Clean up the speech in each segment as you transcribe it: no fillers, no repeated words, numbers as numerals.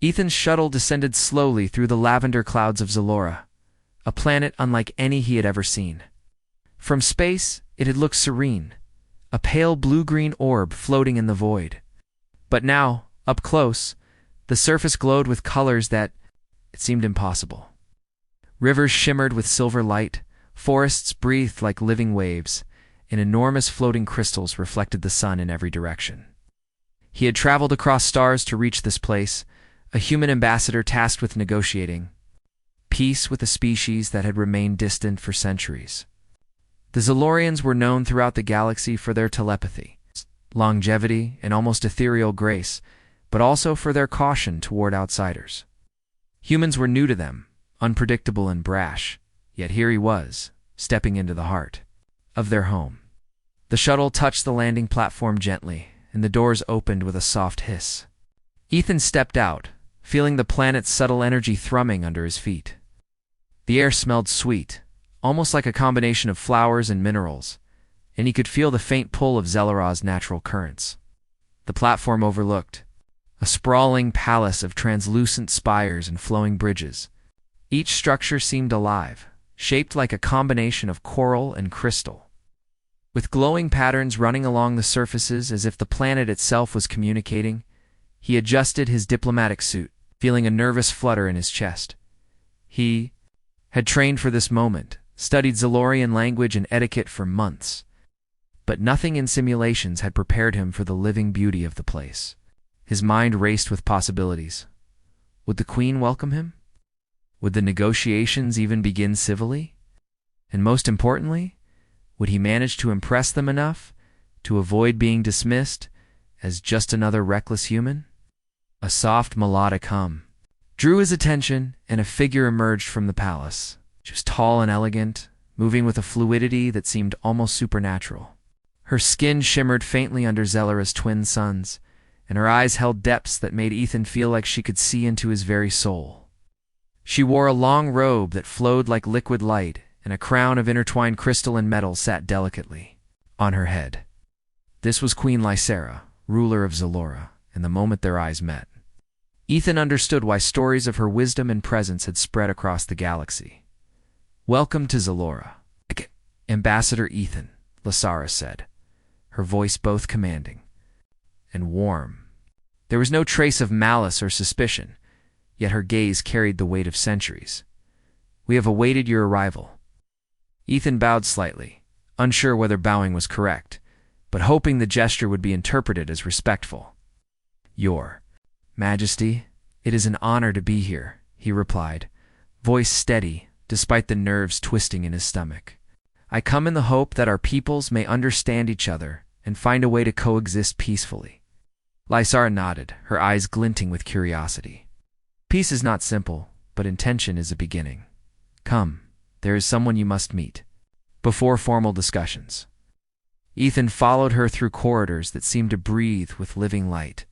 Ethan's shuttle descended slowly through the lavender clouds of Zalora, a planet unlike any he had ever seen. From space, it had looked serene, a pale blue-green orb floating in the void. But now, up close, the surface glowed with colors that it seemed impossible. Rivers shimmered with silver light, forests breathed like living waves, and enormous floating crystals reflected the sun in every direction. He had traveled across stars to reach this place, a human ambassador tasked with negotiating peace with a species that had remained distant for centuries. The Zalorians were known throughout the galaxy for their telepathy, longevity, and almost ethereal grace, but also for their caution toward outsiders. Humans were new to them, unpredictable and brash, yet here he was, stepping into the heart of their home. The shuttle touched the landing platform gently, and the doors opened with a soft hiss. Ethan stepped out, feeling the planet's subtle energy thrumming under his feet. The air smelled sweet, almost like a combination of flowers and minerals, and he could feel the faint pull of Zalora's natural currents. The platform overlooked a sprawling palace of translucent spires and flowing bridges. Each structure seemed alive, shaped like a combination of coral and crystal, with glowing patterns running along the surfaces as if the planet itself was communicating. He adjusted his diplomatic suit, feeling a nervous flutter in his chest. He had trained for this moment, studied Zalorian language and etiquette for months, but nothing in simulations had prepared him for the living beauty of the place. His mind raced with possibilities. Would the Queen welcome him? Would the negotiations even begin civilly? And most importantly, would he manage to impress them enough to avoid being dismissed as just another reckless human? A soft melodic hum drew his attention, and a figure emerged from the palace. She was tall and elegant, moving with a fluidity that seemed almost supernatural. Her skin shimmered faintly under Zalora's twin suns, and her eyes held depths that made Ethan feel like she could see into his very soul. She wore a long robe that flowed like liquid light, and a crown of intertwined crystal and metal sat delicately on her head. This was Queen Lysera, ruler of Zalora, and the moment their eyes met, Ethan understood why stories of her wisdom and presence had spread across the galaxy. "Welcome to Zalora, Ambassador Ethan," Lysera said, her voice both commanding and warm. There was no trace of malice or suspicion, yet her gaze carried the weight of centuries. "We have awaited your arrival." Ethan bowed slightly, unsure whether bowing was correct, but hoping the gesture would be interpreted as respectful. "Your Majesty, it is an honor to be here," he replied, voice steady despite the nerves twisting in his stomach. "I come in the hope that our peoples may understand each other and find a way to coexist peacefully." Lysera nodded, her eyes glinting with curiosity. "Peace is not simple, but intention is a beginning. Come, there is someone you must meet before formal discussions." Ethan followed her through corridors that seemed to breathe with living light.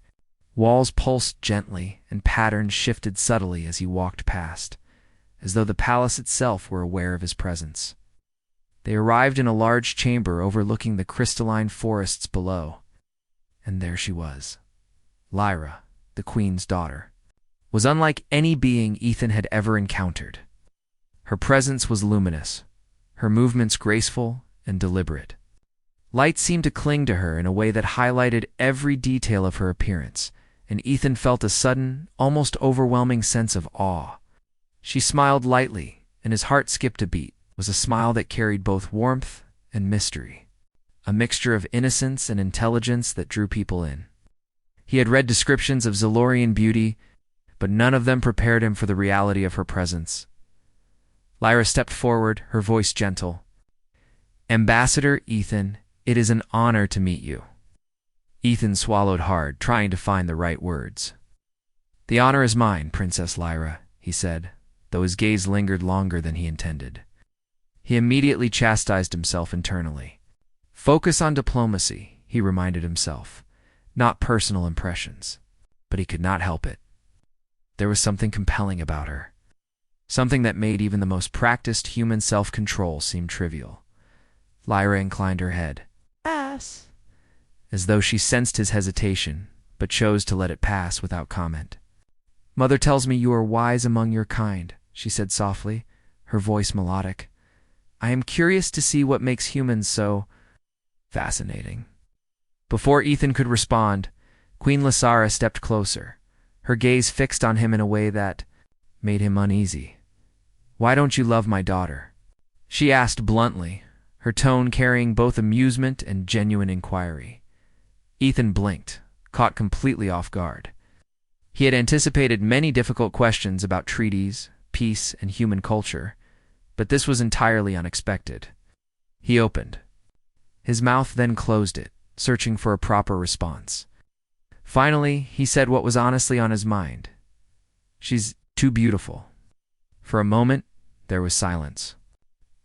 Walls pulsed gently, and patterns shifted subtly as he walked past, as though the palace itself were aware of his presence. They arrived in a large chamber overlooking the crystalline forests below, and there she was. Lyra, the Queen's daughter, was unlike any being Ethan had ever encountered. Her presence was luminous, her movements graceful and deliberate. Light seemed to cling to her in a way that highlighted every detail of her appearance, and Ethan felt a sudden, almost overwhelming sense of awe. She smiled lightly, and his heart skipped a beat. It was a smile that carried both warmth and mystery, a mixture of innocence and intelligence that drew people in. He had read descriptions of Zalorian beauty, but none of them prepared him for the reality of her presence. Lyra stepped forward, her voice gentle. "Ambassador Ethan, it is an honor to meet you." Ethan swallowed hard, trying to find the right words. "The honor is mine, Princess Lyra," he said, though his gaze lingered longer than he intended. He immediately chastised himself internally. Focus on diplomacy, he reminded himself, not personal impressions. But he could not help it. There was something compelling about her, something that made even the most practiced human self-control seem trivial. Lyra inclined her head, as though she sensed his hesitation, but chose to let it pass without comment. Mother tells me you are wise among your kind, she said softly, her voice melodic. I am curious to see what makes humans so fascinating. Before Ethan could respond, Queen Lysara stepped closer, her gaze fixed on him in a way that made him uneasy. Why don't you love my daughter? She asked bluntly, her tone carrying both amusement and genuine inquiry. Ethan blinked, caught completely off guard. He had anticipated many difficult questions about treaties, peace, and human culture, but this was entirely unexpected. He opened. His mouth then closed it, searching for a proper response. Finally, he said what was honestly on his mind. She's too beautiful. For a moment, there was silence.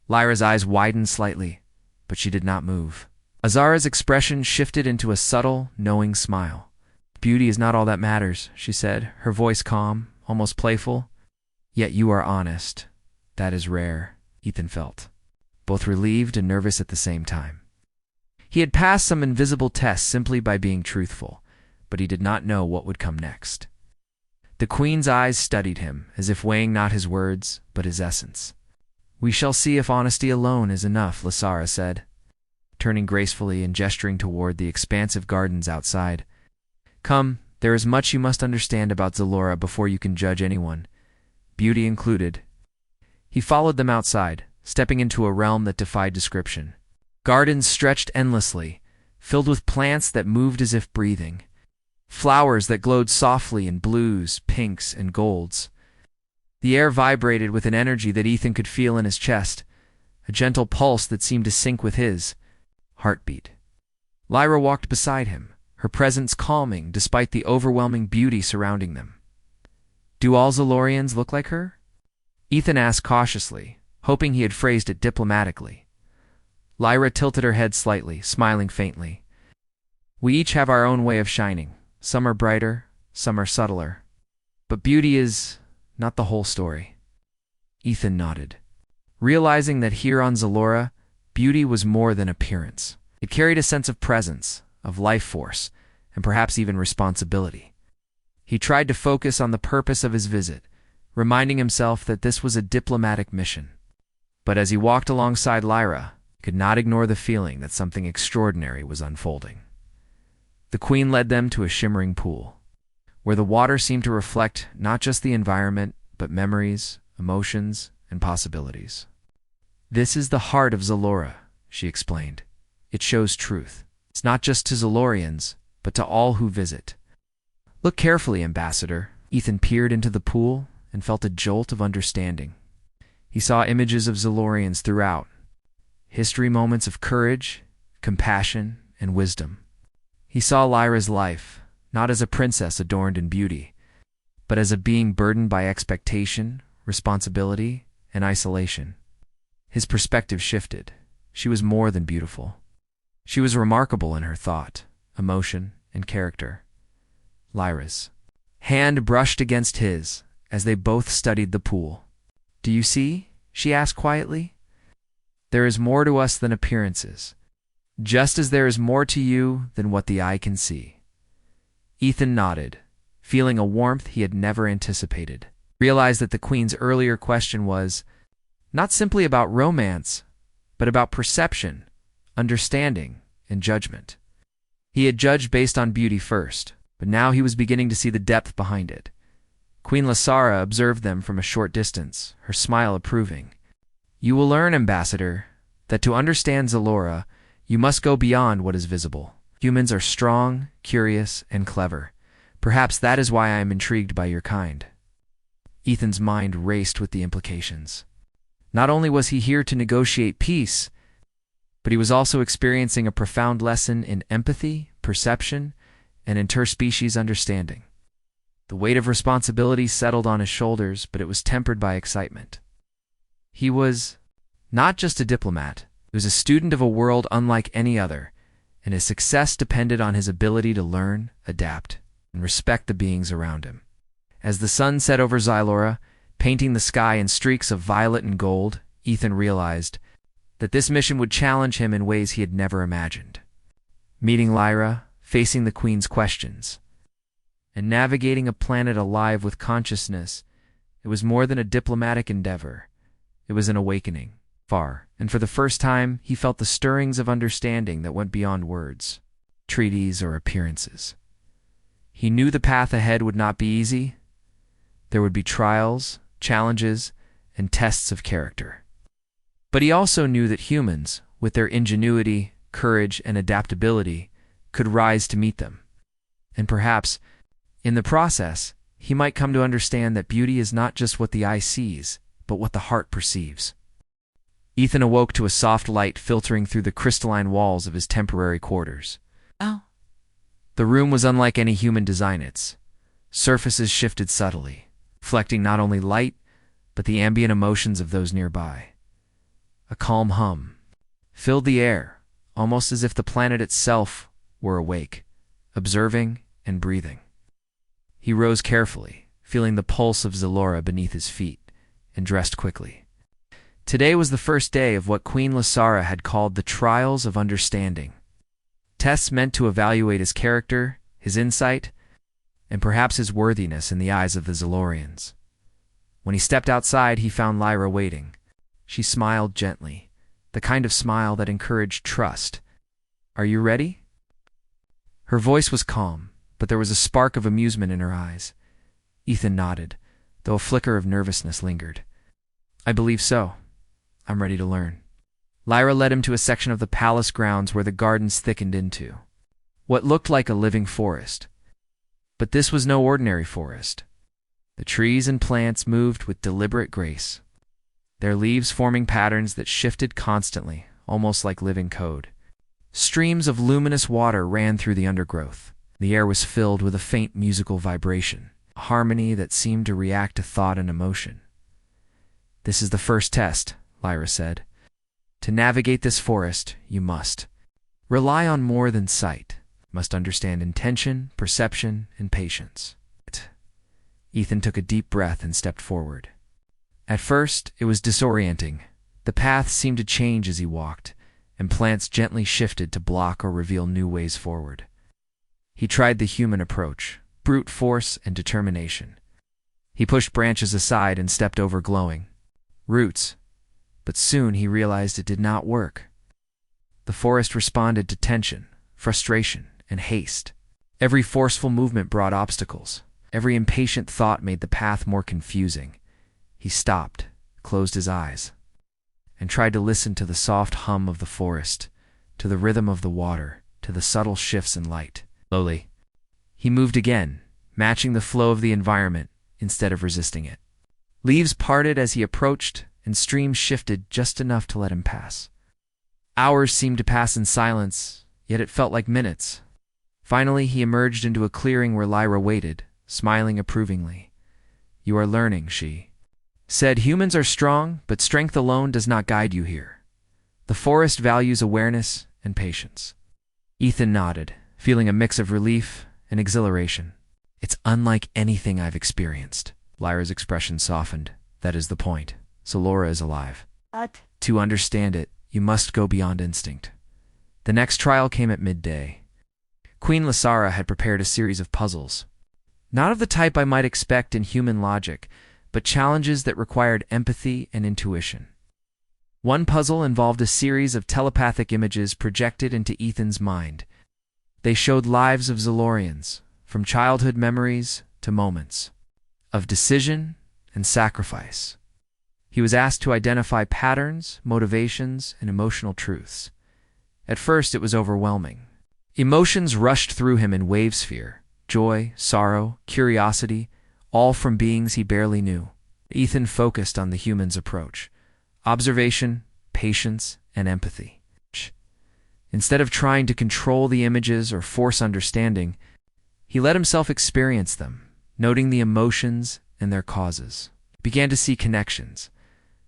Lyra's eyes widened slightly, but she did not move. Azara's expression shifted into a subtle, knowing smile. Beauty is not all that matters, she said, her voice calm, almost playful. Yet you are honest. That is rare, Ethan felt, both relieved and nervous at the same time. He had passed some invisible tests simply by being truthful, but he did not know what would come next. The Queen's eyes studied him, as if weighing not his words, but his essence. We shall see if honesty alone is enough, Lysara said, turning gracefully and gesturing toward the expansive gardens outside. Come, there is much you must understand about Zalora before you can judge anyone, beauty included. He followed them outside, stepping into a realm that defied description. Gardens stretched endlessly, filled with plants that moved as if breathing, flowers that glowed softly in blues, pinks, and golds. The air vibrated with an energy that Ethan could feel in his chest, a gentle pulse that seemed to sync with his heartbeat. Lyra walked beside him, her presence calming despite the overwhelming beauty surrounding them. Do all Zalorians look like her? Ethan asked cautiously, hoping he had phrased it diplomatically. Lyra tilted her head slightly, smiling faintly. We each have our own way of shining. Some are brighter, some are subtler. But beauty is not the whole story. Ethan nodded, realizing that here on Zalora, beauty was more than appearance. It carried a sense of presence, of life force, and perhaps even responsibility. He tried to focus on the purpose of his visit, reminding himself that this was a diplomatic mission. But as he walked alongside Lyra, he could not ignore the feeling that something extraordinary was unfolding. The Queen led them to a shimmering pool, where the water seemed to reflect not just the environment, but memories, emotions, and possibilities. This is the heart of Zalora, she explained. It shows truth. It's not just to Zalorians, but to all who visit. Look carefully, Ambassador. Ethan peered into the pool and felt a jolt of understanding. He saw images of Zalorians throughout, history moments of courage, compassion, and wisdom. He saw Lyra's life, not as a princess adorned in beauty, but as a being burdened by expectation, responsibility, and isolation. His perspective shifted. She was more than beautiful. She was remarkable in her thought, emotion, and character. Lyra's hand brushed against his as they both studied the pool. Do you see? She asked quietly. There is more to us than appearances, just as there is more to you than what the eye can see. Ethan nodded, feeling a warmth he had never anticipated. Realized that the Queen's earlier question was not simply about romance, but about perception, understanding, and judgment. He had judged based on beauty first, but now he was beginning to see the depth behind it. Queen Lysara observed them from a short distance, her smile approving. You will learn, Ambassador, that to understand Zalora, you must go beyond what is visible. Humans are strong, curious, and clever. Perhaps that is why I am intrigued by your kind. Ethan's mind raced with the implications. Not only was he here to negotiate peace, but he was also experiencing a profound lesson in empathy, perception, and interspecies understanding. The weight of responsibility settled on his shoulders, but it was tempered by excitement. He was not just a diplomat, he was a student of a world unlike any other, and his success depended on his ability to learn, adapt, and respect the beings around him. As the sun set over Zalora, painting the sky in streaks of violet and gold, Ethan realized that this mission would challenge him in ways he had never imagined. Meeting Lyra, facing the Queen's questions, And navigating a planet alive with consciousness, it was more than a diplomatic endeavor. It was an awakening. And for the first time, he felt the stirrings of understanding that went beyond words, treaties, or appearances. He knew the path ahead would not be easy. There would be trials, challenges, and tests of character. But he also knew that humans, with their ingenuity, courage, and adaptability, could rise to meet them. And perhaps, in the process, he might come to understand that beauty is not just what the eye sees, but what the heart perceives. Ethan awoke to a soft light filtering through the crystalline walls of his temporary quarters. Oh. The room was unlike any human design. Its surfaces shifted subtly, reflecting not only light, but the ambient emotions of those nearby. A calm hum filled the air, almost as if the planet itself were awake, observing and breathing. He rose carefully, feeling the pulse of Zalora beneath his feet, and dressed quickly. Today was the first day of what Queen Lysara had called the Trials of Understanding. Tests meant to evaluate his character, his insight, and perhaps his worthiness in the eyes of the Zalorians. When he stepped outside, he found Lyra waiting. She smiled gently, the kind of smile that encouraged trust. "Are you ready?" Her voice was calm, but there was a spark of amusement in her eyes. Ethan nodded, though a flicker of nervousness lingered. "I believe so. I'm ready to learn." Lyra led him to a section of the palace grounds where the gardens thickened into what looked like a living forest. But this was no ordinary forest. The trees and plants moved with deliberate grace, their leaves forming patterns that shifted constantly, almost like living code. Streams of luminous water ran through the undergrowth. The air was filled with a faint musical vibration, a harmony that seemed to react to thought and emotion. "This is the first test," Lyra said. "To navigate this forest, you must rely on more than sight. You must understand intention, perception, and patience." Ethan took a deep breath and stepped forward. At first, it was disorienting. The path seemed to change as he walked, and plants gently shifted to block or reveal new ways forward. He tried the human approach, brute force and determination. He pushed branches aside and stepped over glowing roots. But soon he realized it did not work. The forest responded to tension, frustration, and haste. Every forceful movement brought obstacles. Every impatient thought made the path more confusing. He stopped, closed his eyes, and tried to listen to the soft hum of the forest, to the rhythm of the water, to the subtle shifts in light. Slowly, he moved again, matching the flow of the environment instead of resisting it. Leaves parted as he approached, and streams shifted just enough to let him pass. Hours seemed to pass in silence, yet it felt like minutes. Finally, he emerged into a clearing where Lyra waited, smiling approvingly. "You are learning," she said. "Humans are strong, but strength alone does not guide you here. The forest values awareness and patience." Ethan nodded, feeling a mix of relief and exhilaration. "It's unlike anything I've experienced." Lyra's expression softened. "That is the point. Zalora is alive. To understand it, you must go beyond instinct." The next trial came at midday. Queen Lysara had prepared a series of puzzles. Not of the type I might expect in human logic, but challenges that required empathy and intuition. One puzzle involved a series of telepathic images projected into Ethan's mind. They showed lives of Zalorians, from childhood memories to moments of decision and sacrifice. He was asked to identify patterns, motivations, and emotional truths. At first, it was overwhelming. Emotions rushed through him in wave sphere: joy, sorrow, curiosity, all from beings he barely knew. Ethan focused on the human's approach: observation, patience, and empathy. Instead of trying to control the images or force understanding, he let himself experience them, noting the emotions and their causes. He began to see connections.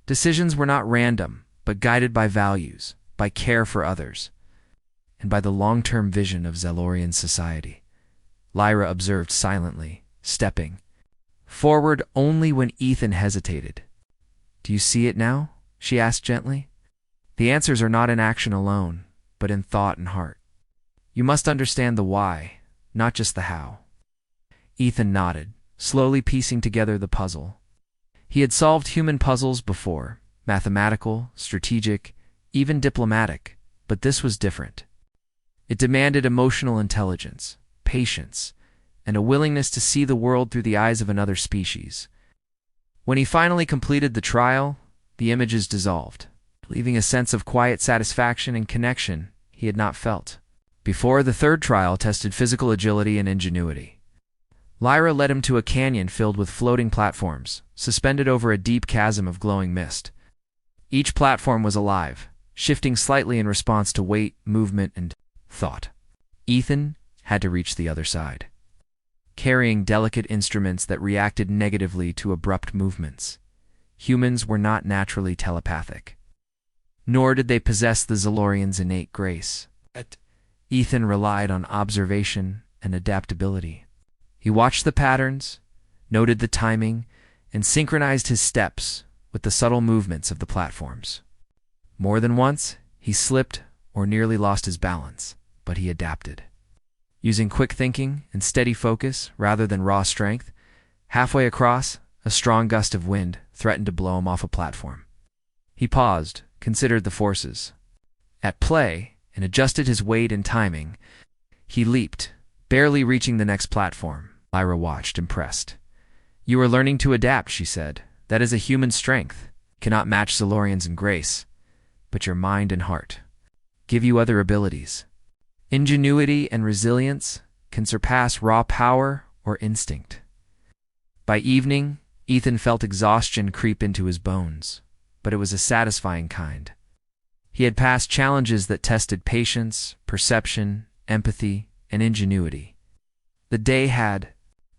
Decisions were not random, but guided by values, by care for others, and by the long-term vision of Zalorian society. Lyra observed silently, stepping forward only when Ethan hesitated. "Do you see it now?" she asked gently. "The answers are not in action alone, but in thought and heart. You must understand the why, not just the how." Ethan nodded, slowly piecing together the puzzle. He had solved human puzzles before, mathematical, strategic, even diplomatic, but this was different. It demanded emotional intelligence, patience, and a willingness to see the world through the eyes of another species. When he finally completed the trial, the images dissolved, leaving a sense of quiet satisfaction and connection he had not felt before. The third trial tested physical agility and ingenuity. Lyra led him to a canyon filled with floating platforms, suspended over a deep chasm of glowing mist. Each platform was alive, shifting slightly in response to weight, movement, and thought. Ethan had to reach the other side, carrying delicate instruments that reacted negatively to abrupt movements. Humans were not naturally telepathic, nor did they possess the Zalorians' innate grace. Ethan relied on observation and adaptability. He watched the patterns, noted the timing, and synchronized his steps with the subtle movements of the platforms. More than once, he slipped or nearly lost his balance, but he adapted. Using quick thinking and steady focus rather than raw strength, halfway across, a strong gust of wind threatened to blow him off a platform. He paused, considered the forces at play, and adjusted his weight and timing. He leaped, barely reaching the next platform. Lyra watched, impressed. "You are learning to adapt," she said. "That is a human strength. Cannot match Zalorians in grace, but your mind and heart give you other abilities. Ingenuity and resilience can surpass raw power or instinct." By evening, Ethan felt exhaustion creep into his bones, but it was a satisfying kind. He had passed challenges that tested patience, perception, empathy, and ingenuity. The day had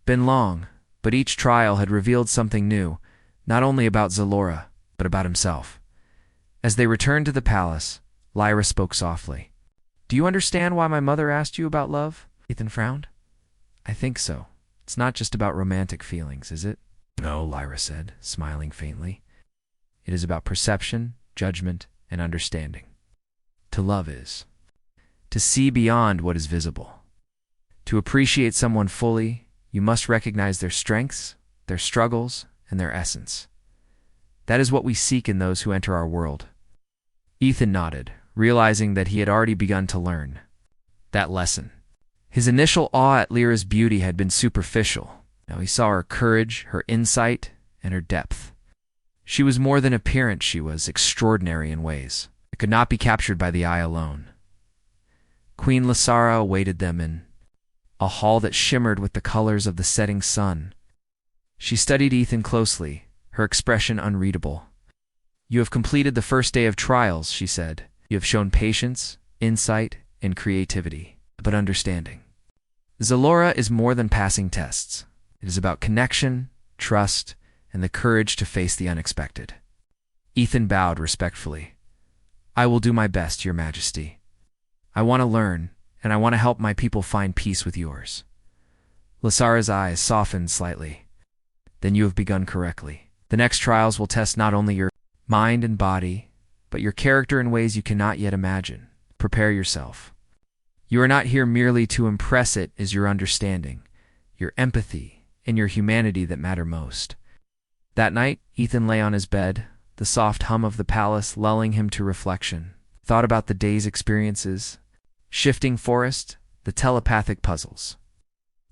been long, but each trial had revealed something new, not only about Zalora, but about himself. As they returned to the palace, Lyra spoke softly. "Do you understand why my mother asked you about love?" Ethan frowned. "I think so. It's not just about romantic feelings, is it?" "No," Lyra said, smiling faintly. "It is about perception, judgment, and understanding. To love is to see beyond what is visible. To appreciate someone fully, you must recognize their strengths, their struggles, and their essence. That is what we seek in those who enter our world." Ethan nodded, realizing that he had already begun to learn that lesson. His initial awe at Lyra's beauty had been superficial. Now he saw her courage, her insight, and her depth. She was more than appearance. She was extraordinary in ways that could not be captured by the eye alone. Queen Lasara awaited them in a hall that shimmered with the colors of the setting sun. She studied Ethan closely, her expression unreadable. "You have completed the first day of trials," she said. "You have shown patience, insight, and creativity, but understanding. Zalora is more than passing tests. It is about connection, trust, and the courage to face the unexpected." Ethan bowed respectfully. "I will do my best, Your Majesty. I want to learn, and I want to help my people find peace with yours." Lasara's eyes softened slightly. "Then you have begun correctly. The next trials will test not only your mind and body, but your character in ways you cannot yet imagine. Prepare yourself. You are not here merely to impress. It is your understanding, your empathy, and your humanity that matter most." That night, Ethan lay on his bed, the soft hum of the palace lulling him to reflection. Thought about the day's experiences, shifting forest, the telepathic puzzles,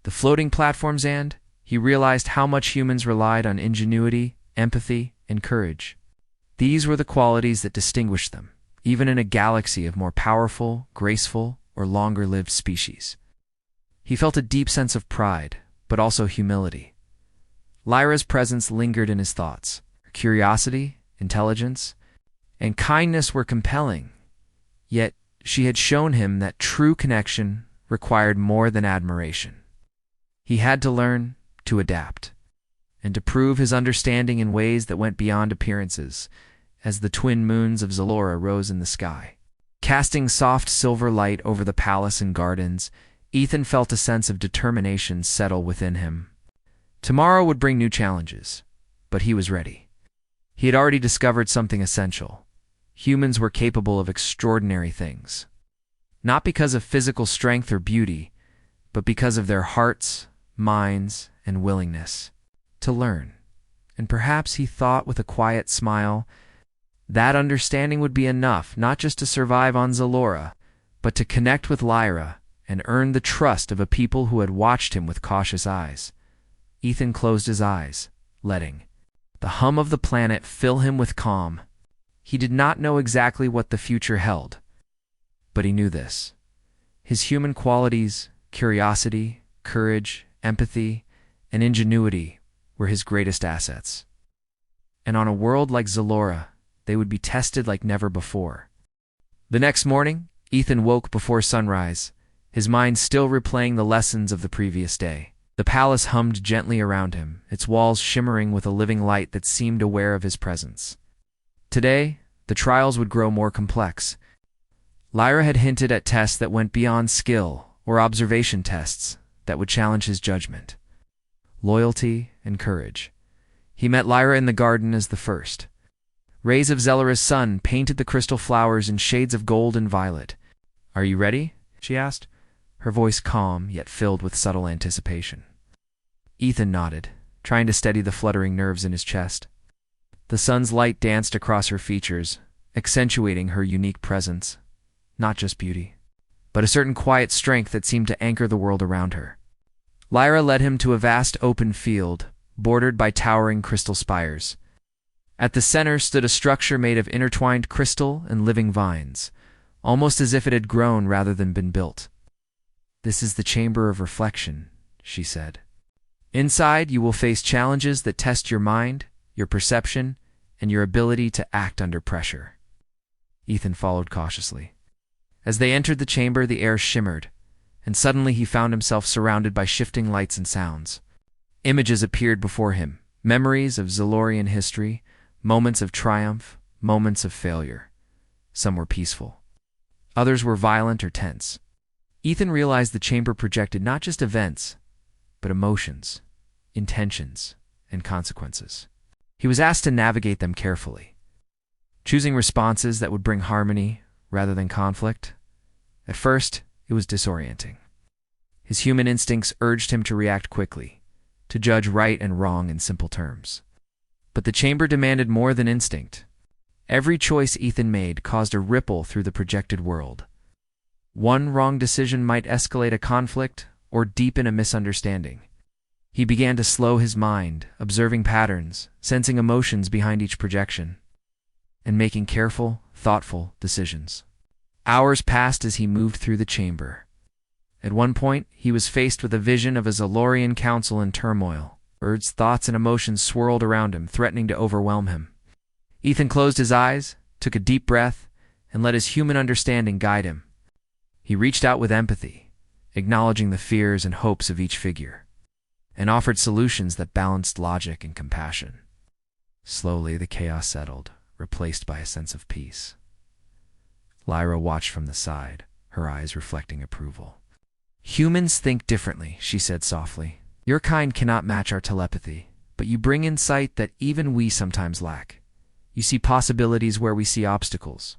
the floating platforms, and he realized how much humans relied on ingenuity, empathy, and courage. These were the qualities that distinguished them, even in a galaxy of more powerful, graceful, or longer-lived species. He felt a deep sense of pride, but also humility. Lyra's presence lingered in his thoughts. Her curiosity, intelligence, and kindness were compelling, yet she had shown him that true connection required more than admiration. He had to learn to adapt, and to prove his understanding in ways that went beyond appearances, as the twin moons of Zalora rose in the sky. Casting soft silver light over the palace and gardens, Ethan felt a sense of determination settle within him. Tomorrow would bring new challenges, but he was ready. He had already discovered something essential. Humans were capable of extraordinary things, not because of physical strength or beauty, but because of their hearts, minds, and willingness to learn. And perhaps he thought with a quiet smile that understanding would be enough not just to survive on Zalora, but to connect with Lyra and earn the trust of a people who had watched him with cautious eyes. Ethan closed his eyes, letting the hum of the planet fill him with calm. He did not know exactly what the future held, but he knew this. His human qualities, curiosity, courage, empathy, and ingenuity were his greatest assets. And on a world like Zalora, they would be tested like never before. The next morning, Ethan woke before sunrise, his mind still replaying the lessons of the previous day. The palace hummed gently around him, its walls shimmering with a living light that seemed aware of his presence. Today, the trials would grow more complex. Lyra had hinted at tests that went beyond skill, or observation tests that would challenge his judgment. Loyalty and courage. He met Lyra in the garden as the first. Rays of Zalora's sun painted the crystal flowers in shades of gold and violet. "Are you ready?" she asked, her voice calm yet filled with subtle anticipation. Ethan nodded, trying to steady the fluttering nerves in his chest. The sun's light danced across her features, accentuating her unique presence. Not just beauty, but a certain quiet strength that seemed to anchor the world around her. Lyra led him to a vast open field, bordered by towering crystal spires. At the center stood a structure made of intertwined crystal and living vines, almost as if it had grown rather than been built. "This is the Chamber of Reflection," she said. "Inside, you will face challenges that test your mind, your perception, and your ability to act under pressure." Ethan followed cautiously. As they entered the chamber, the air shimmered, and suddenly he found himself surrounded by shifting lights and sounds. Images appeared before him, memories of Zalorian history, moments of triumph, moments of failure. Some were peaceful. Others were violent or tense. Ethan realized the chamber projected not just events, but emotions, intentions, and consequences. He was asked to navigate them carefully, choosing responses that would bring harmony rather than conflict. At first, it was disorienting. His human instincts urged him to react quickly, to judge right and wrong in simple terms. But the chamber demanded more than instinct. Every choice Ethan made caused a ripple through the projected world. One wrong decision might escalate a conflict or deepen a misunderstanding. He began to slow his mind, observing patterns, sensing emotions behind each projection, and making careful, thoughtful decisions. Hours passed as he moved through the chamber. At one point, he was faced with a vision of a Zalorian council in turmoil. Bird's thoughts and emotions swirled around him, threatening to overwhelm him. Ethan closed his eyes, took a deep breath, and let his human understanding guide him. He reached out with empathy, acknowledging the fears and hopes of each figure, and offered solutions that balanced logic and compassion. Slowly, the chaos settled, replaced by a sense of peace. Lyra watched from the side, her eyes reflecting approval. "Humans think differently," she said softly. "Your kind cannot match our telepathy, but you bring insight that even we sometimes lack. You see possibilities where we see obstacles."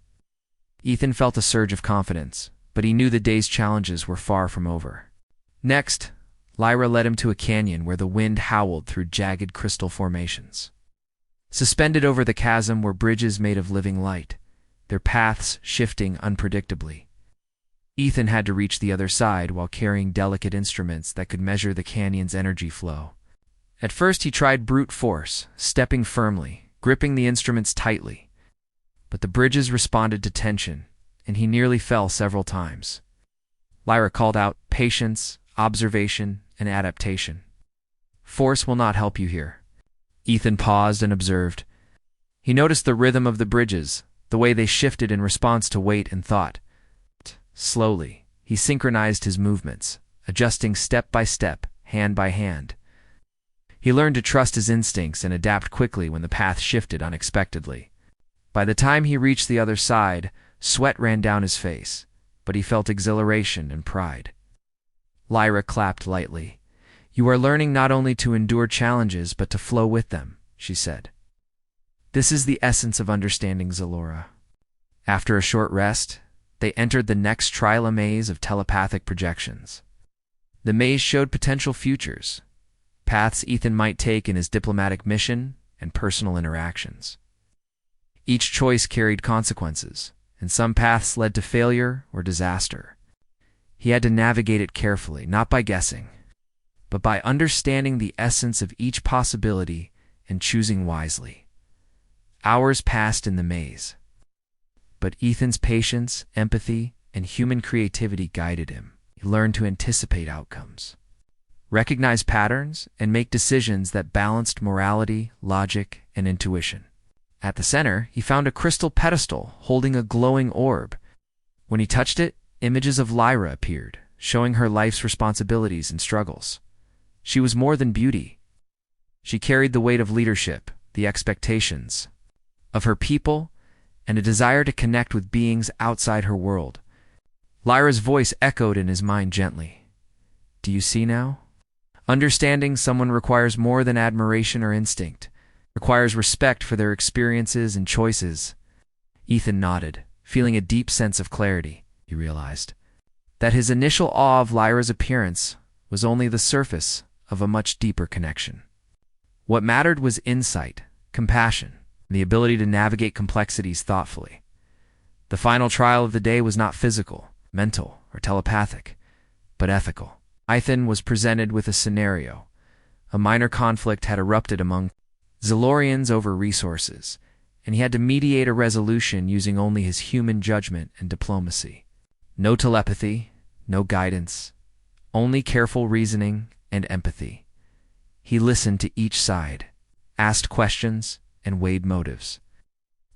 Ethan felt a surge of confidence, but he knew the day's challenges were far from over. Next, Lyra led him to a canyon where the wind howled through jagged crystal formations. Suspended over the chasm were bridges made of living light, their paths shifting unpredictably. Ethan had to reach the other side while carrying delicate instruments that could measure the canyon's energy flow. At first he tried brute force, stepping firmly, gripping the instruments tightly. But the bridges responded to tension, and he nearly fell several times. Lyra called out patience, observation, and adaptation. "Force will not help you here." Ethan paused and observed. He noticed the rhythm of the bridges, the way they shifted in response to weight and thought. Slowly, he synchronized his movements, adjusting step by step, hand by hand. He learned to trust his instincts and adapt quickly when the path shifted unexpectedly. By the time he reached the other side, sweat ran down his face, but he felt exhilaration and pride. Lyra clapped lightly. "You are learning not only to endure challenges, but to flow with them," she said. "This is the essence of understanding Zalora." After a short rest, they entered the next trial maze of telepathic projections. The maze showed potential futures, paths Ethan might take in his diplomatic mission and personal interactions. Each choice carried consequences, and some paths led to failure or disaster. He had to navigate it carefully, not by guessing, but by understanding the essence of each possibility and choosing wisely. Hours passed in the maze, but Ethan's patience, empathy, and human creativity guided him. He learned to anticipate outcomes, recognize patterns, and make decisions that balanced morality, logic, and intuition. At the center, he found a crystal pedestal holding a glowing orb. When he touched it, images of Lyra appeared, showing her life's responsibilities and struggles. She was more than beauty. She carried the weight of leadership, the expectations of her people, and a desire to connect with beings outside her world. Lyra's voice echoed in his mind gently. "Do you see now? Understanding someone requires more than admiration or instinct. Requires respect for their experiences and choices." Ethan nodded, feeling a deep sense of clarity. He realized that his initial awe of Lyra's appearance was only the surface of a much deeper connection. What mattered was insight, compassion, and the ability to navigate complexities thoughtfully. The final trial of the day was not physical, mental, or telepathic, but ethical. Ethan was presented with a scenario. A minor conflict had erupted among Zalorians over resources, and he had to mediate a resolution using only his human judgment and diplomacy. No telepathy, no guidance, only careful reasoning and empathy. He listened to each side, asked questions, and weighed motives.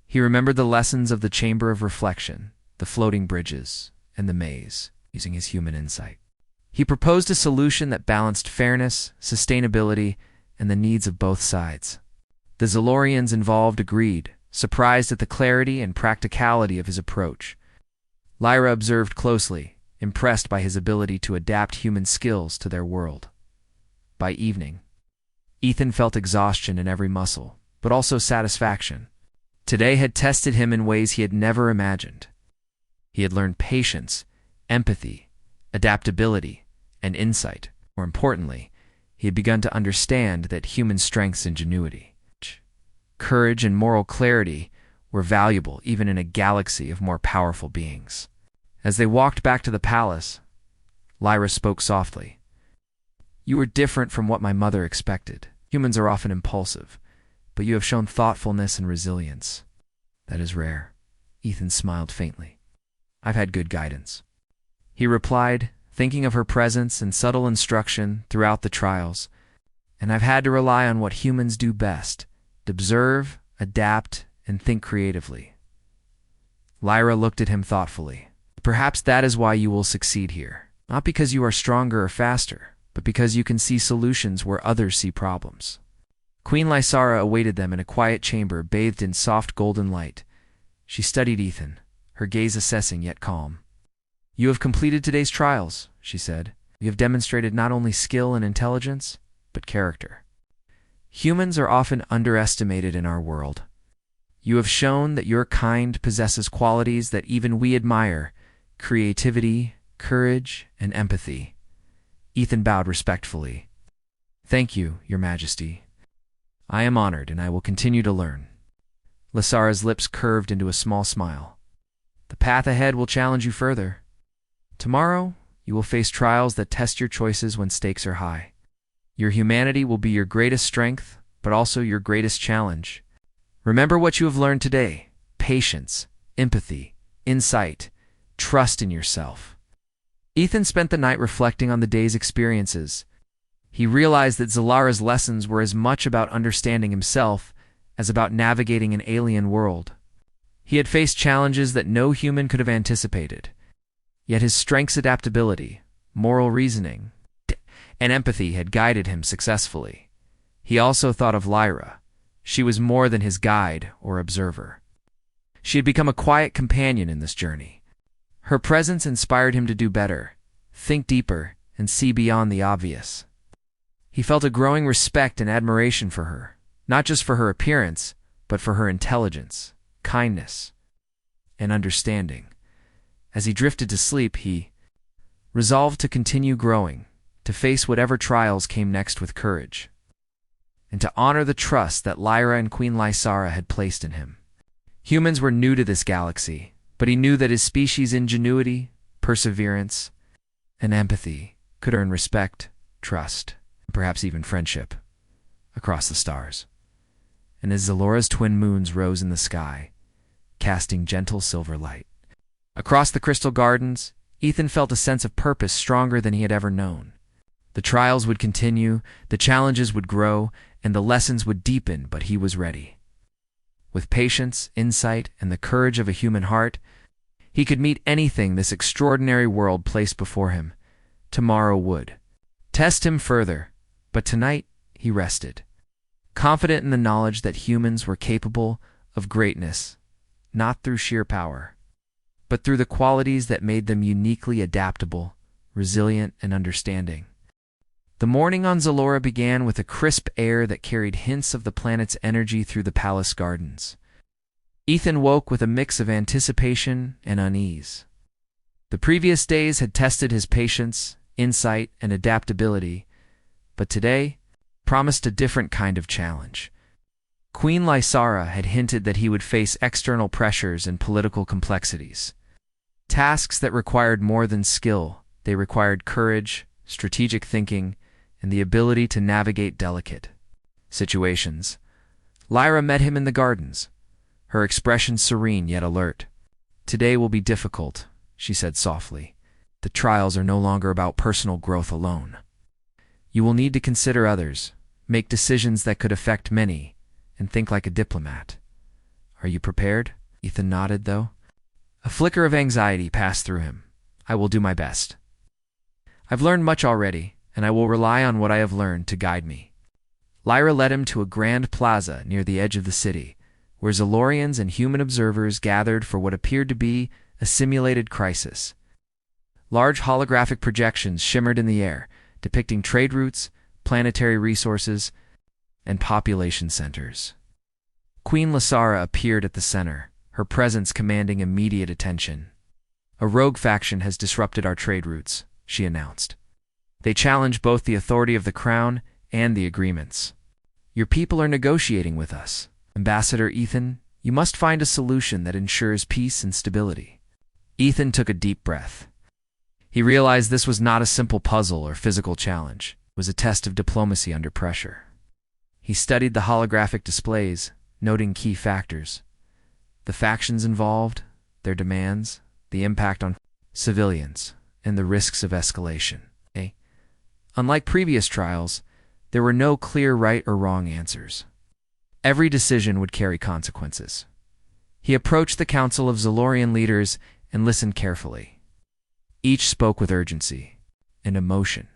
He remembered the lessons of the chamber of reflection, the floating bridges, and the maze, using his human insight. He proposed a solution that balanced fairness, sustainability, and the needs of both sides. The Zalorians involved agreed, surprised at the clarity and practicality of his approach. Lyra observed closely, impressed by his ability to adapt human skills to their world. By evening, Ethan felt exhaustion in every muscle, but also satisfaction. Today had tested him in ways he had never imagined. He had learned patience, empathy, adaptability, and insight. More importantly, he had begun to understand that human strength's ingenuity, courage, and moral clarity were valuable even in a galaxy of more powerful beings. As they walked back to the palace, Lyra spoke softly. "You are different from what my mother expected. Humans are often impulsive, but you have shown thoughtfulness and resilience. That is rare." Ethan smiled faintly. "I've had good guidance," he replied, thinking of her presence and subtle instruction throughout the trials. "And I've had to rely on what humans do best, to observe, adapt, and think creatively." Lyra looked at him thoughtfully. "Perhaps that is why you will succeed here. Not because you are stronger or faster, but because you can see solutions where others see problems." Queen Lysara awaited them in a quiet chamber bathed in soft golden light. She studied Ethan, her gaze assessing yet calm. "You have completed today's trials," she said. "You have demonstrated not only skill and intelligence, but character. Humans are often underestimated in our world. You have shown that your kind possesses qualities that even we admire: creativity, courage, and empathy." Ethan bowed respectfully. "Thank you, Your Majesty. I am honored, and I will continue to learn." Lysara's lips curved into a small smile. "The path ahead will challenge you further. Tomorrow, you will face trials that test your choices when stakes are high. Your humanity will be your greatest strength, but also your greatest challenge. Remember what you have learned today: patience, empathy, insight, trust in yourself." Ethan spent the night reflecting on the day's experiences. He realized that Zalara's lessons were as much about understanding himself as about navigating an alien world. He had faced challenges that no human could have anticipated, yet his strengths, adaptability, moral reasoning, and empathy had guided him successfully. He also thought of Lyra. She was more than his guide or observer. She had become a quiet companion in this journey. Her presence inspired him to do better, think deeper, and see beyond the obvious. He felt a growing respect and admiration for her, not just for her appearance, but for her intelligence, kindness, and understanding. As he drifted to sleep, he resolved to continue growing, to face whatever trials came next with courage, and to honor the trust that Lyra and Queen Lysara had placed in him. Humans were new to this galaxy, but he knew that his species' ingenuity, perseverance, and empathy could earn respect, trust, and perhaps even friendship across the stars. And as Zalora's twin moons rose in the sky, casting gentle silver light across the crystal gardens, Ethan felt a sense of purpose stronger than he had ever known. The trials would continue, the challenges would grow, and the lessons would deepen, but he was ready. With patience, insight, and the courage of a human heart, he could meet anything this extraordinary world placed before him. Tomorrow would test him further, but tonight he rested, confident in the knowledge that humans were capable of greatness, not through sheer power, but through the qualities that made them uniquely adaptable, resilient, and understanding. The morning on Zalora began with a crisp air that carried hints of the planet's energy through the palace gardens. Ethan woke with a mix of anticipation and unease. The previous days had tested his patience, insight, and adaptability, but today promised a different kind of challenge. Queen Lysara had hinted that he would face external pressures and political complexities. Tasks that required more than skill, they required courage, strategic thinking, and the ability to navigate delicate situations. Lyra met him in the gardens, her expression serene yet alert. "Today will be difficult," she said softly. "The trials are no longer about personal growth alone. You will need to consider others, make decisions that could affect many, and think like a diplomat. Are you prepared?" Ethan nodded, though. A flicker of anxiety passed through him. "I will do my best. I've learned much already, and I will rely on what I have learned to guide me." Lyra led him to a grand plaza near the edge of the city, where Zalorians and human observers gathered for what appeared to be a simulated crisis. Large holographic projections shimmered in the air, depicting trade routes, planetary resources, and population centers. Queen Lysara appeared at the center, her presence commanding immediate attention. "A rogue faction has disrupted our trade routes," she announced. "They challenge both the authority of the crown and the agreements. Your people are negotiating with us. Ambassador Ethan, you must find a solution that ensures peace and stability." Ethan took a deep breath. He realized this was not a simple puzzle or physical challenge. It was a test of diplomacy under pressure. He studied the holographic displays, noting key factors: the factions involved, their demands, the impact on civilians, and the risks of escalation. Unlike previous trials, there were no clear right or wrong answers. Every decision would carry consequences. He approached the council of Zalorian leaders and listened carefully. Each spoke with urgency and emotion.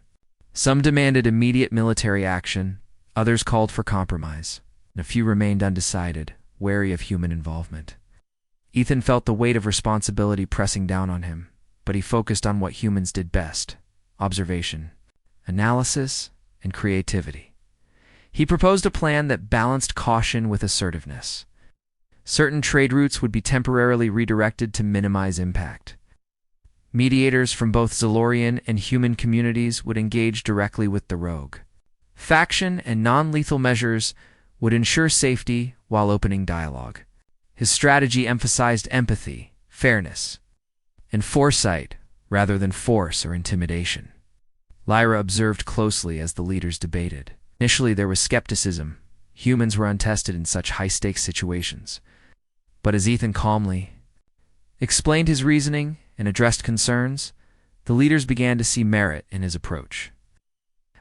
Some demanded immediate military action, others called for compromise, and a few remained undecided, wary of human involvement. Ethan felt the weight of responsibility pressing down on him, but he focused on what humans did best: observation, analysis, and creativity. He proposed a plan that balanced caution with assertiveness. Certain trade routes would be temporarily redirected to minimize impact. Mediators from both Zalorian and human communities would engage directly with the rogue. Faction and non-lethal measures would ensure safety while opening dialogue. His strategy emphasized empathy, fairness, and foresight rather than force or intimidation. Lyra observed closely as the leaders debated. Initially, there was skepticism. Humans were untested in such high-stakes situations. But as Ethan calmly explained his reasoning and addressed concerns, the leaders began to see merit in his approach.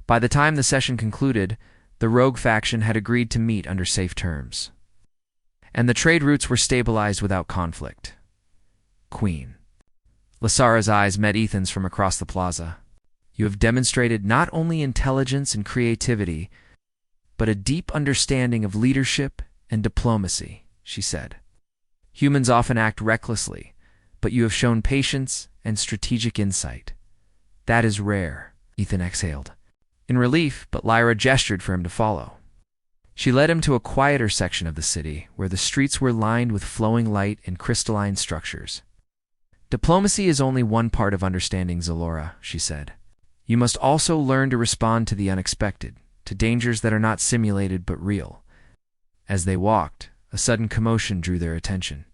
By the time the session concluded, the rogue faction had agreed to meet under safe terms, and the trade routes were stabilized without conflict. "Queen." Lysara's eyes met Ethan's from across the plaza. "You have demonstrated not only intelligence and creativity, but a deep understanding of leadership and diplomacy," she said. "Humans often act recklessly, but you have shown patience and strategic insight. That is rare," Ethan exhaled in relief, but Lyra gestured for him to follow. She led him to a quieter section of the city, where the streets were lined with flowing light and crystalline structures. "Diplomacy is only one part of understanding Zalora," she said. You must also learn to respond to the unexpected, to dangers that are not simulated but real. As they walked, a sudden commotion drew their attention.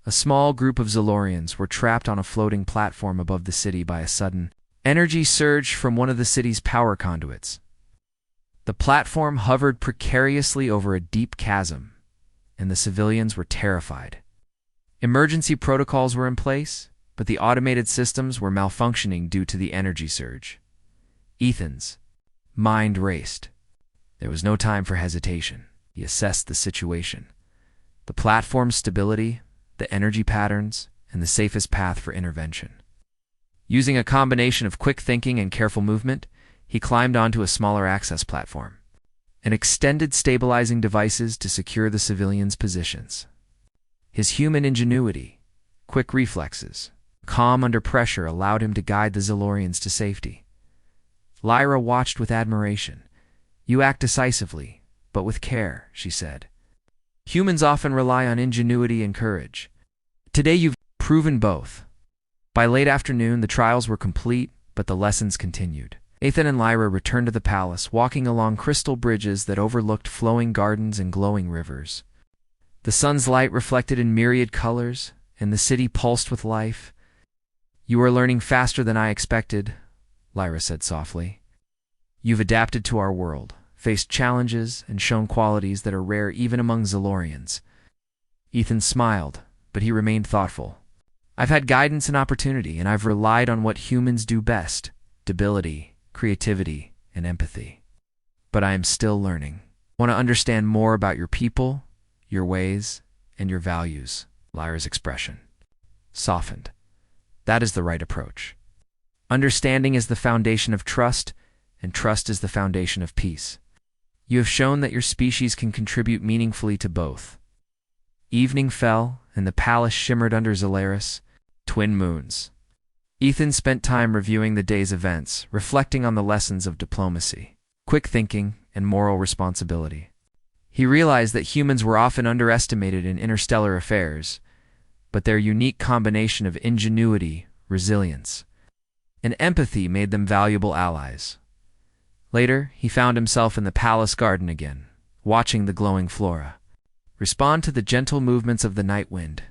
A small group of Zalorians were trapped on a floating platform above the city by a sudden energy surge from one of the city's power conduits. The platform hovered precariously over a deep chasm, and the civilians were terrified. Emergency protocols were in place, but the automated systems were malfunctioning due to the energy surge. Ethan's mind raced. There was no time for hesitation. He assessed the situation. The platform's stability, the energy patterns, and the safest path for intervention. Using a combination of quick thinking and careful movement, he climbed onto a smaller access platform and extended stabilizing devices to secure the civilians' positions. His human ingenuity, quick reflexes, calm under pressure allowed him to guide the Zalorians to safety. Lyra watched with admiration. "You act decisively, but with care," she said. "Humans often rely on ingenuity and courage. Today you've proven both." By late afternoon, the trials were complete, but the lessons continued. Ethan and Lyra returned to the palace, walking along crystal bridges that overlooked flowing gardens and glowing rivers. The sun's light reflected in myriad colors, and the city pulsed with life. "You are learning faster than I expected," Lyra said softly. "You've adapted to our world, faced challenges, and shown qualities that are rare even among Zalorians." Ethan smiled, but he remained thoughtful. "I've had guidance and opportunity, and I've relied on what humans do best: stability, creativity, and empathy. But I am still learning. I want to understand more about your people, your ways, and your values." Lyra's expression softened. "That is the right approach. Understanding is the foundation of trust, and trust is the foundation of peace. You have shown that your species can contribute meaningfully to both." Evening fell, and the palace shimmered under Zalaris, twin moons. Ethan spent time reviewing the day's events, reflecting on the lessons of diplomacy, quick thinking, and moral responsibility. He realized that humans were often underestimated in interstellar affairs, but their unique combination of ingenuity, resilience, and empathy made them valuable allies. Later, he found himself in the palace garden again, watching the glowing flora respond to the gentle movements of the night wind.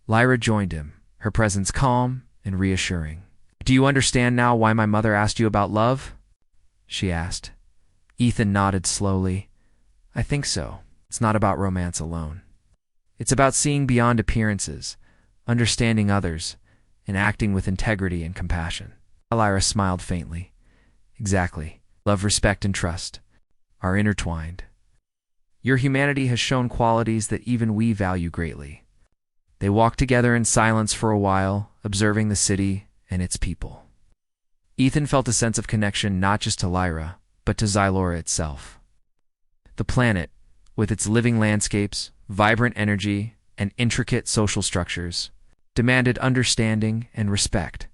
Lyra joined him, her presence calm and reassuring. "Do you understand now why my mother asked you about love?" she asked. Ethan nodded slowly. "I think so. It's not about romance alone. It's about seeing beyond appearances, understanding others, and acting with integrity and compassion." Lyra smiled faintly. "Exactly. Love, respect, and trust are intertwined. Your humanity has shown qualities that even we value greatly." They walked together in silence for a while, observing the city and its people. Ethan felt a sense of connection not just to Lyra, but to Xylora itself. The planet, with its living landscapes, vibrant energy, and intricate social structures, demanded understanding and respect.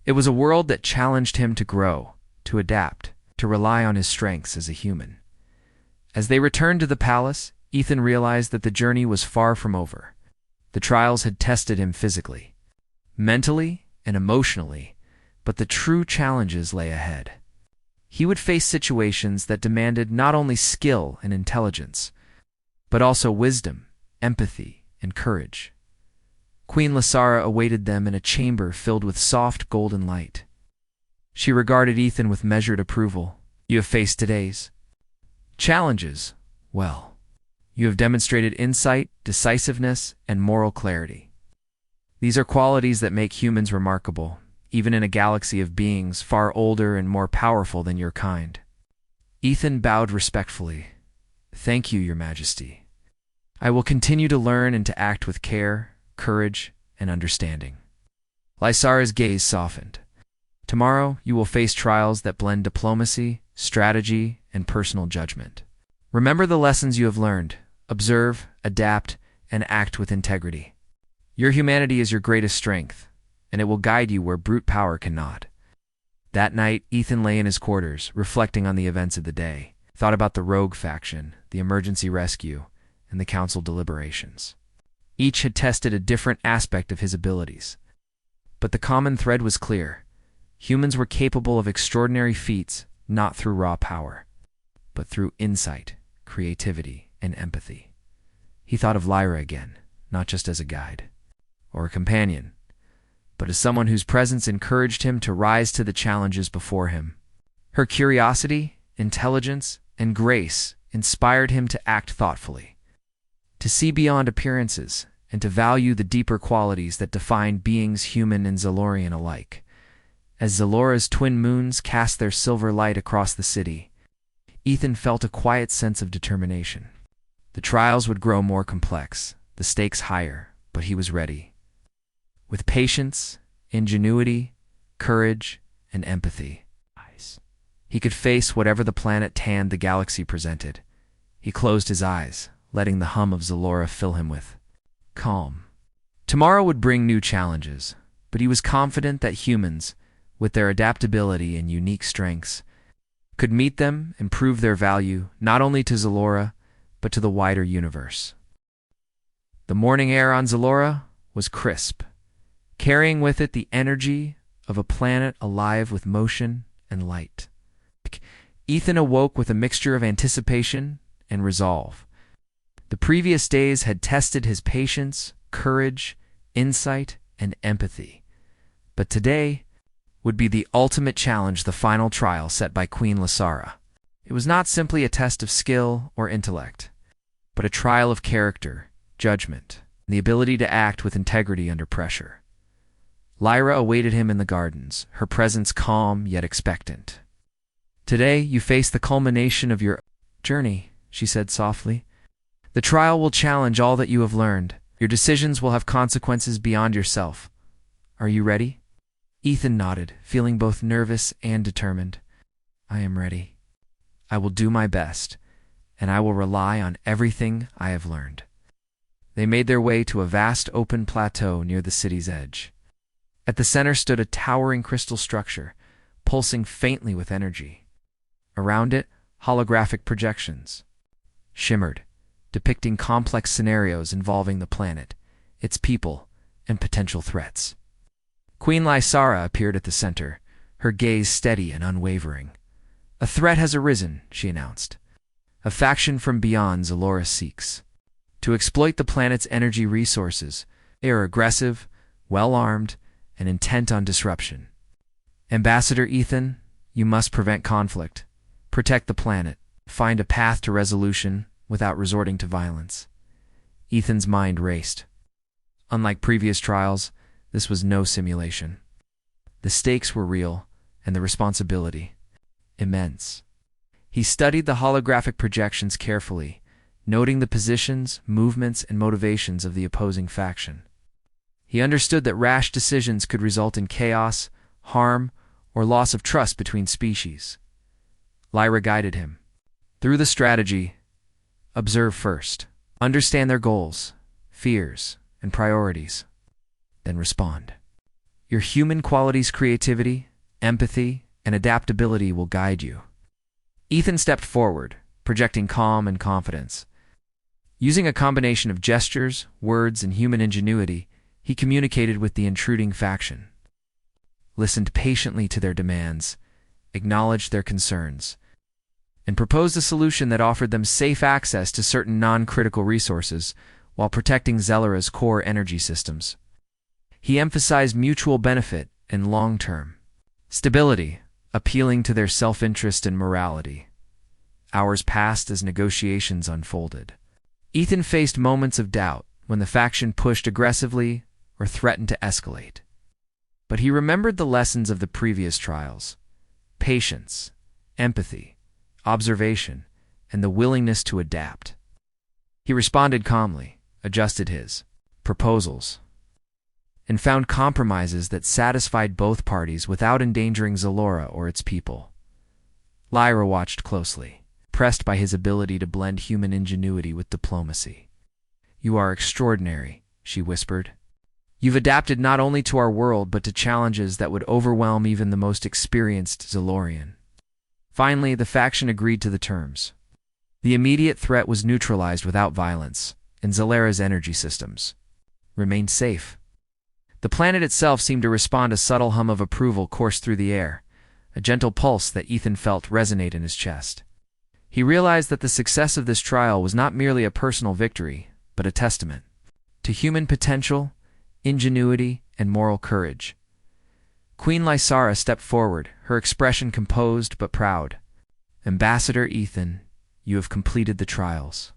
It was a world that challenged him to grow, to adapt, to rely on his strengths as a human. As they returned to the palace, Ethan realized that the journey was far from over. The trials had tested him physically, mentally, and emotionally, but the true challenges lay ahead. He would face situations that demanded not only skill and intelligence, but also wisdom, empathy, and courage. Queen Lasara awaited them in a chamber filled with soft golden light. She regarded Ethan with measured approval. "You have faced today's challenges well. You have demonstrated insight, decisiveness, and moral clarity. These are qualities that make humans remarkable, even in a galaxy of beings far older and more powerful than your kind." Ethan bowed respectfully. "Thank you, Your Majesty. I will continue to learn and to act with care, courage, and understanding." Lysara's gaze softened. "Tomorrow, you will face trials that blend diplomacy, strategy, and personal judgment. Remember the lessons you have learned. Observe, adapt, and act with integrity. Your humanity is your greatest strength, and it will guide you where brute power cannot." That night, Ethan lay in his quarters, reflecting on the events of the day, thought about the rogue faction, the emergency rescue, and the council deliberations. Each had tested a different aspect of his abilities. But the common thread was clear. Humans were capable of extraordinary feats not through raw power, but through insight, creativity, and empathy. He thought of Lyra again, not just as a guide or a companion, but as someone whose presence encouraged him to rise to the challenges before him. Her curiosity, intelligence, and grace inspired him to act thoughtfully, to see beyond appearances, and to value the deeper qualities that define beings human and Zalorian alike. As Zalora's twin moons cast their silver light across the city, Ethan felt a quiet sense of determination. The trials would grow more complex, the stakes higher, but he was ready. With patience, ingenuity, courage, and empathy, he could face whatever the planet tanned the galaxy presented. He closed his eyes, letting the hum of Zalora fill him with calm. Tomorrow would bring new challenges, but he was confident that humans, with their adaptability and unique strengths, could meet them and prove their value not only to Zalora, but to the wider universe. The morning air on Zalora was crisp, carrying with it the energy of a planet alive with motion and light. Ethan awoke with a mixture of anticipation and resolve. The previous days had tested his patience, courage, insight, and empathy. But today would be the ultimate challenge, the final trial set by Queen Lasara. It was not simply a test of skill or intellect, but a trial of character, judgment, and the ability to act with integrity under pressure. Lyra awaited him in the gardens, her presence calm yet expectant. "Today you face the culmination of your journey," she said softly. "The trial will challenge all that you have learned. Your decisions will have consequences beyond yourself. Are you ready?" Ethan nodded, feeling both nervous and determined. "I am ready. I will do my best, and I will rely on everything I have learned." They made their way to a vast open plateau near the city's edge. At the center stood a towering crystal structure, pulsing faintly with energy. Around it, holographic projections shimmered, depicting complex scenarios involving the planet, its people, and potential threats. Queen Lysara appeared at the center, her gaze steady and unwavering. "A threat has arisen," she announced. "A faction from beyond Zalora seeks to exploit the planet's energy resources. They are aggressive, well-armed, and intent on disruption. Ambassador Ethan, you must prevent conflict, protect the planet, find a path to resolution without resorting to violence." Ethan's mind raced. Unlike previous trials, this was no simulation. The stakes were real, and the responsibility immense. He studied the holographic projections carefully, noting the positions, movements, and motivations of the opposing faction. He understood that rash decisions could result in chaos, harm, or loss of trust between species. Lyra guided him. Through the strategy, observe first. Understand their goals, fears, and priorities. Then respond. Your human qualities, creativity, empathy, and adaptability will guide you. Ethan stepped forward, projecting calm and confidence. Using a combination of gestures, words, and human ingenuity, he communicated with the intruding faction, listened patiently to their demands, acknowledged their concerns, and proposed a solution that offered them safe access to certain non-critical resources while protecting Zalora's core energy systems. He emphasized mutual benefit and long-term stability, appealing to their self-interest and morality. Hours passed as negotiations unfolded. Ethan faced moments of doubt when the faction pushed aggressively or threatened to escalate. But he remembered the lessons of the previous trials: patience, empathy, observation, and the willingness to adapt. He responded calmly, adjusted his proposals, and found compromises that satisfied both parties without endangering Zalora or its people. Lyra watched closely, impressed by his ability to blend human ingenuity with diplomacy. "You are extraordinary," she whispered. "You've adapted not only to our world but to challenges that would overwhelm even the most experienced Zalorian." Finally, the faction agreed to the terms. The immediate threat was neutralized without violence, and Zalora's energy systems remained safe. The planet itself seemed to respond. A subtle hum of approval coursed through the air, a gentle pulse that Ethan felt resonate in his chest. He realized that the success of this trial was not merely a personal victory, but a testament to human potential, ingenuity, and moral courage. Queen Lysara stepped forward, her expression composed but proud. "Ambassador Ethan, you have completed the trials.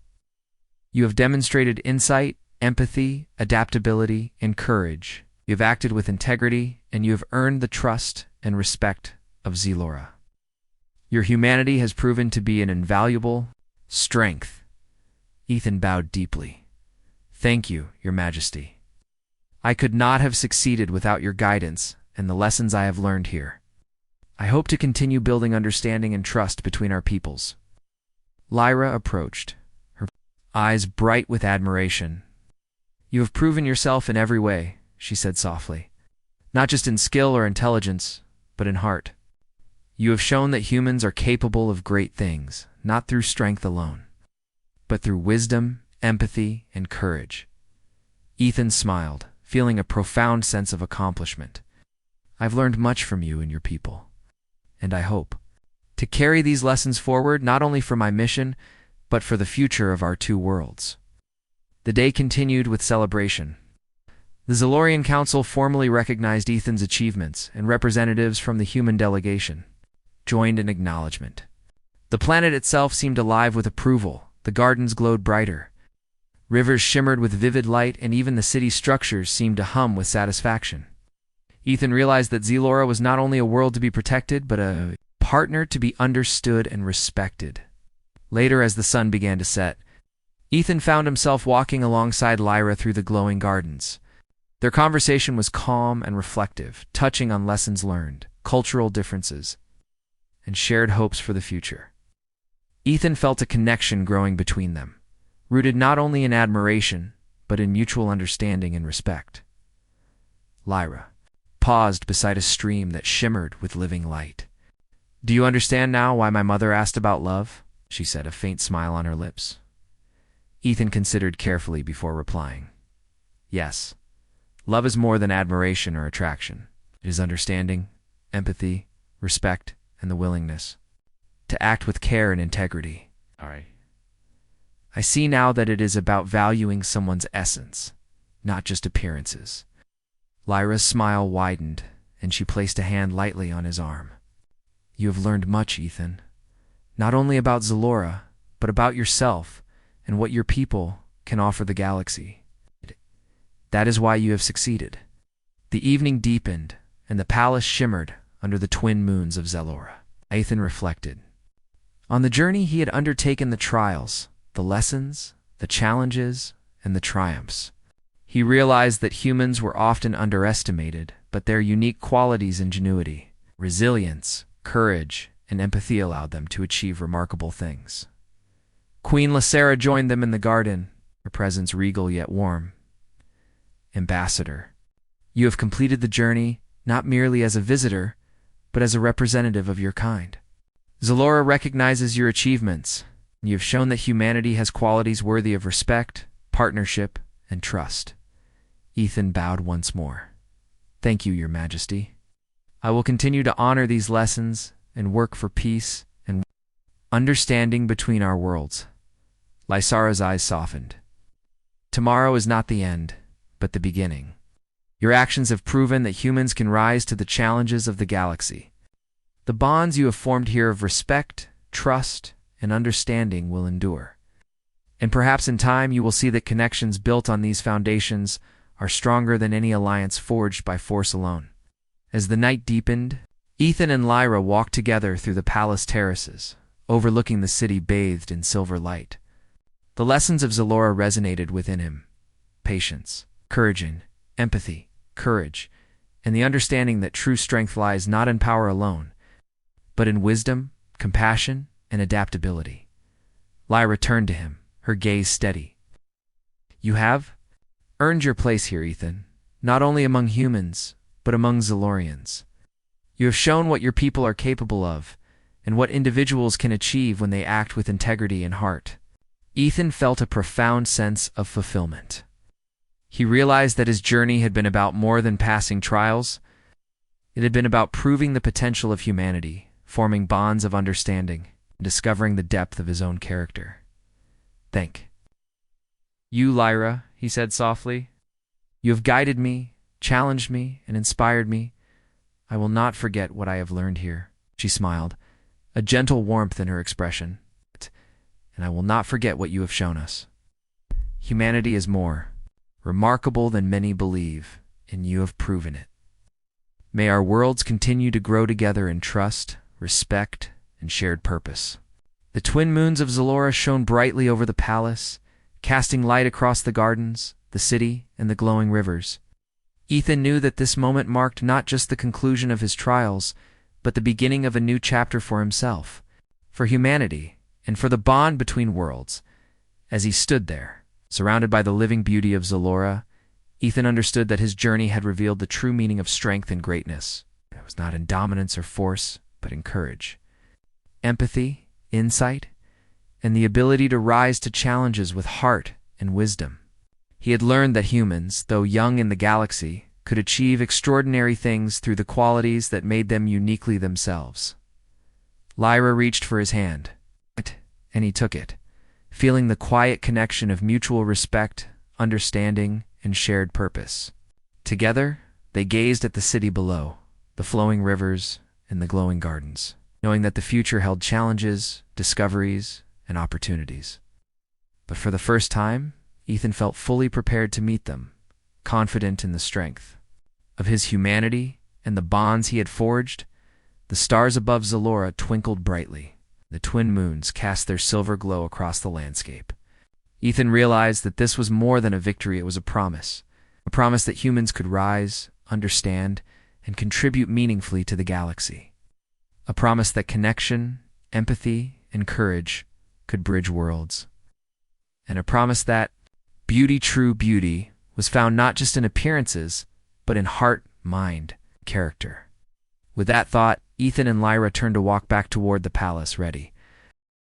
You have demonstrated insight, empathy, adaptability, and courage. You have acted with integrity, and you have earned the trust and respect of Zelora. Your humanity has proven to be an invaluable strength." Ethan bowed deeply. "Thank you, Your Majesty. I could not have succeeded without your guidance and the lessons I have learned here. I hope to continue building understanding and trust between our peoples." Lyra approached, her eyes bright with admiration. "You have proven yourself in every way," she said softly. "Not just in skill or intelligence, but in heart. You have shown that humans are capable of great things, not through strength alone, but through wisdom, empathy, and courage." Ethan smiled, feeling a profound sense of accomplishment. "I've learned much from you and your people, and I hope to carry these lessons forward not only for my mission, but for the future of our two worlds." The day continued with celebration. The Zelorian Council formally recognized Ethan's achievements, and representatives from the human delegation joined in acknowledgement. The planet itself seemed alive with approval. The gardens glowed brighter. Rivers shimmered with vivid light, and even the city's structures seemed to hum with satisfaction. Ethan realized that Zelora was not only a world to be protected, but a partner to be understood and respected. Later, as the sun began to set, Ethan found himself walking alongside Lyra through the glowing gardens. Their conversation was calm and reflective, touching on lessons learned, cultural differences, and shared hopes for the future. Ethan felt a connection growing between them, rooted not only in admiration, but in mutual understanding and respect. Lyra paused beside a stream that shimmered with living light. "Do you understand now why my mother asked about love?" she said, a faint smile on her lips. Ethan considered carefully before replying. "Yes. Love is more than admiration or attraction. It is understanding, empathy, respect, and the willingness to act with care and integrity. All right. I see now that it is about valuing someone's essence, not just appearances." Lyra's smile widened, and she placed a hand lightly on his arm. "You have learned much, Ethan. Not only about Zelora, but about yourself and what your people can offer the galaxy. That is why you have succeeded." The evening deepened, and the palace shimmered under the twin moons of Zelora. Ethan reflected on the journey he had undertaken, the trials, the lessons, the challenges, and the triumphs. He realized that humans were often underestimated, but their unique qualities, ingenuity, resilience, courage, and empathy allowed them to achieve remarkable things. Queen Lysara joined them in the garden, her presence regal yet warm. "Ambassador, you have completed the journey not merely as a visitor, but as a representative of your kind. Zelora recognizes your achievements, and you have shown that humanity has qualities worthy of respect, partnership, and trust." Ethan bowed once more. "Thank you, Your Majesty. I will continue to honor these lessons and work for peace and understanding between our worlds." Lysara's eyes softened. "Tomorrow is not the end, but the beginning. Your actions have proven that humans can rise to the challenges of the galaxy. The bonds you have formed here of respect, trust, and understanding will endure. And perhaps in time you will see that connections built on these foundations are stronger than any alliance forged by force alone." As the night deepened, Ethan and Lyra walked together through the palace terraces, overlooking the city bathed in silver light. The lessons of Zelora resonated within him: patience, empathy, courage, and the understanding that true strength lies not in power alone, but in wisdom, compassion, and adaptability. Lyra turned to him, her gaze steady. "You have earned your place here, Ethan, not only among humans, but among Zelorians. You have shown what your people are capable of, and what individuals can achieve when they act with integrity and heart." Ethan felt a profound sense of fulfillment. He realized that his journey had been about more than passing trials. It had been about proving the potential of humanity, forming bonds of understanding, and discovering the depth of his own character. "Thank you, Lyra," he said softly. "You have guided me, challenged me, and inspired me. I will not forget what I have learned here." She smiled, a gentle warmth in her expression. "And I will not forget what you have shown us. Humanity is more remarkable than many believe, and you have proven it. May our worlds continue to grow together in trust, respect, and shared purpose." The twin moons of Zalora shone brightly over the palace, casting light across the gardens, the city, and the glowing rivers. Ethan knew that this moment marked not just the conclusion of his trials, but the beginning of a new chapter for himself, for humanity, and for the bond between worlds. As he stood there, surrounded by the living beauty of Zalora, Ethan understood that his journey had revealed the true meaning of strength and greatness. It was not in dominance or force, but in courage, empathy, insight, and the ability to rise to challenges with heart and wisdom. He had learned that humans, though young in the galaxy, could achieve extraordinary things through the qualities that made them uniquely themselves. Lyra reached for his hand, and he took it, feeling the quiet connection of mutual respect, understanding, and shared purpose. Together, they gazed at the city below, the flowing rivers, and the glowing gardens, knowing that the future held challenges, discoveries, and opportunities. But for the first time, Ethan felt fully prepared to meet them, confident in the strength of his humanity and the bonds he had forged. The stars above Zalora twinkled brightly. The twin moons cast their silver glow across the landscape. Ethan realized that this was more than a victory, it was a promise that humans could rise, understand, and contribute meaningfully to the galaxy. A promise that connection, empathy, and courage could bridge worlds. And a promise that true beauty, was found not just in appearances, but in heart, mind, character. With that thought, Ethan and Lyra turned to walk back toward the palace, ready